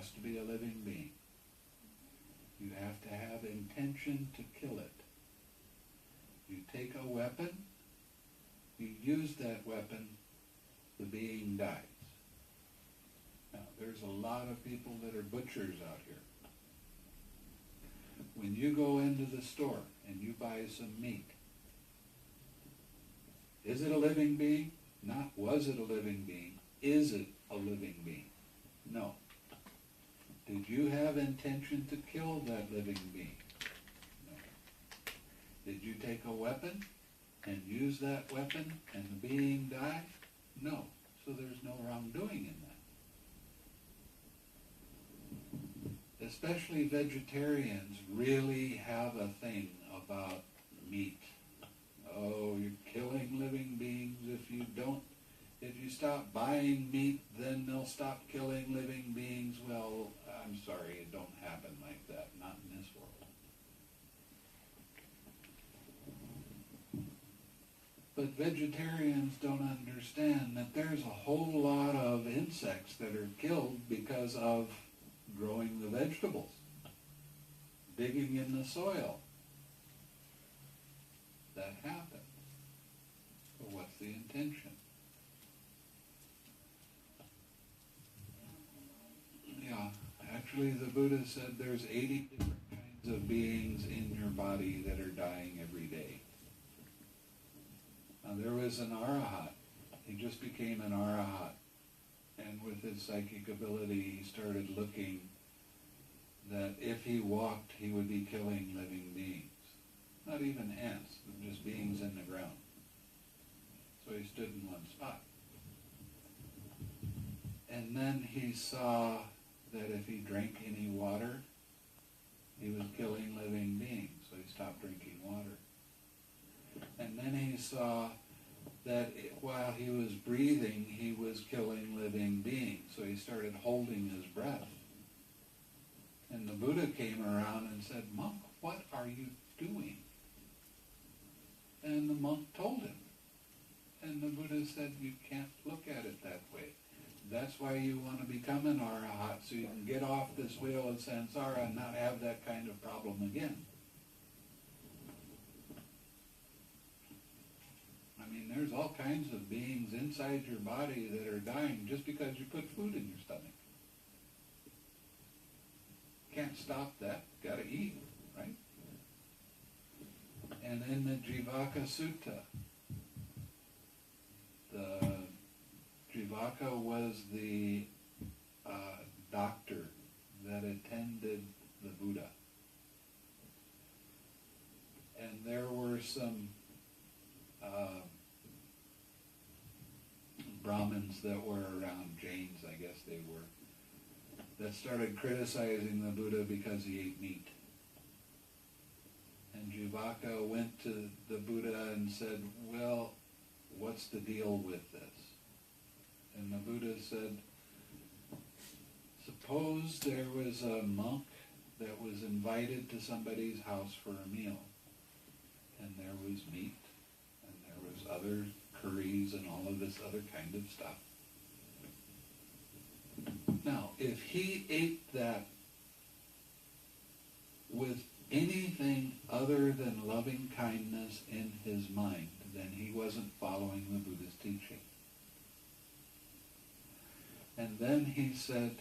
has to be a living being. You have to have intention to kill it. You take a weapon, you use that weapon, the being dies. Now, there's a lot of people that are butchers out here. When you go into the store and you buy some meat, is it a living being? Not was it a living being. Is it a living being? No. Did you have intention to kill that living being? No. Did you take a weapon and use that weapon and the being die? No. So there's no wrongdoing in that. Especially vegetarians really have a thing about meat. Oh, you're killing living beings. If you stop buying meat, then they'll stop killing living beings. Well, I'm sorry, it don't happen like that, not in this world. But vegetarians don't understand that there's a whole lot of insects that are killed because of growing the vegetables, digging in the soil. That happens. But what's the intention? Yeah, actually the Buddha said there's 80 different kinds of beings in your body that are dying every day. Now there was an arahat. He just became an arahat. And with his psychic ability, he started looking that if he walked, he would be killing living beings. Not even ants, but just beings in the ground. So he stood in one spot. And then he saw that if he drank any water, he was killing living beings. So he stopped drinking water. And then he saw that while he was breathing, he was killing living beings. So he started holding his breath. And the Buddha came around and said, "Monk, what are you doing?" And the monk told him. And the Buddha said, you can't look at it that way. That's why you want to become an arahat, so you can get off this wheel of samsara and not have that kind of problem again. I mean, there's all kinds of beings inside your body that are dying just because you put food in your stomach. Can't stop that. Got to eat, right? And in the Jivaka Sutta, the Jivaka was the doctor that attended the Buddha. And there were some Brahmins that were around, Jains, I guess they were, that started criticizing the Buddha because he ate meat. And Jivaka went to the Buddha and said, well, what's the deal with this? And the Buddha said, suppose there was a monk that was invited to somebody's house for a meal, and there was meat, and there was other curries and all of this other kind of stuff. Now, if he ate that with anything other than loving kindness in his mind, then he wasn't following the Buddha's teaching. And then he said,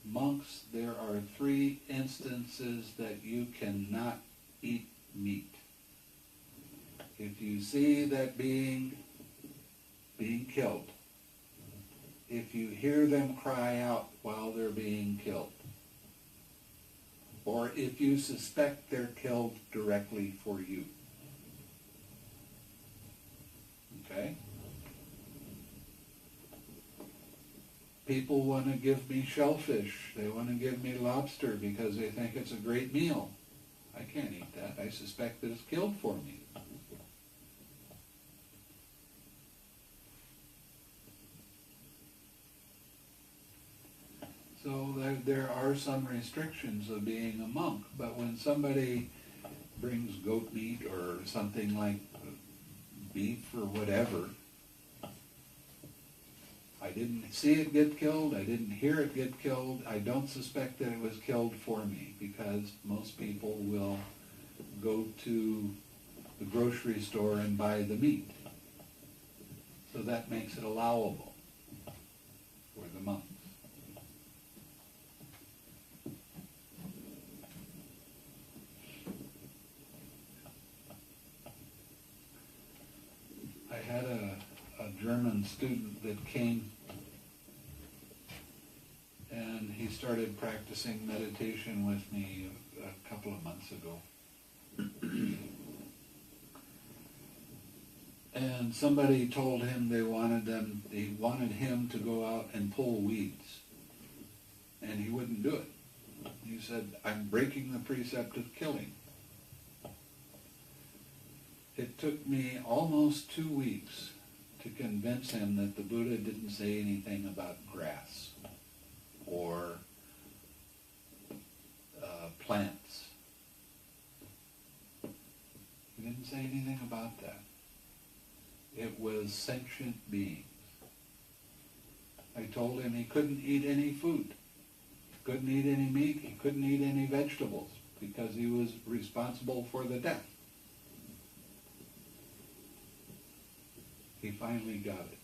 monks, there are 3 instances that you cannot eat meat. If you see that being killed, if you hear them cry out while they're being killed, or if you suspect they're killed directly for you. Okay? People want to give me shellfish. They want to give me lobster because they think it's a great meal. I can't eat that. I suspect that it's killed for me. So there are some restrictions of being a monk, but when somebody brings goat meat or something like beef or whatever, I didn't see it get killed, I didn't hear it get killed, I don't suspect that it was killed for me, because most people will go to the grocery store and buy the meat. So that makes it allowable for the monks. I had a German student that came and he started practicing meditation with me a couple of months ago. And somebody told him they wanted him to go out and pull weeds. And he wouldn't do it. He said, I'm breaking the precept of killing. It took me almost 2 weeks to convince him that the Buddha didn't say anything about grass or plants. He didn't say anything about that. It was sentient beings. I told him he couldn't eat any food. He couldn't eat any meat. He couldn't eat any vegetables because he was responsible for the death. He finally got it.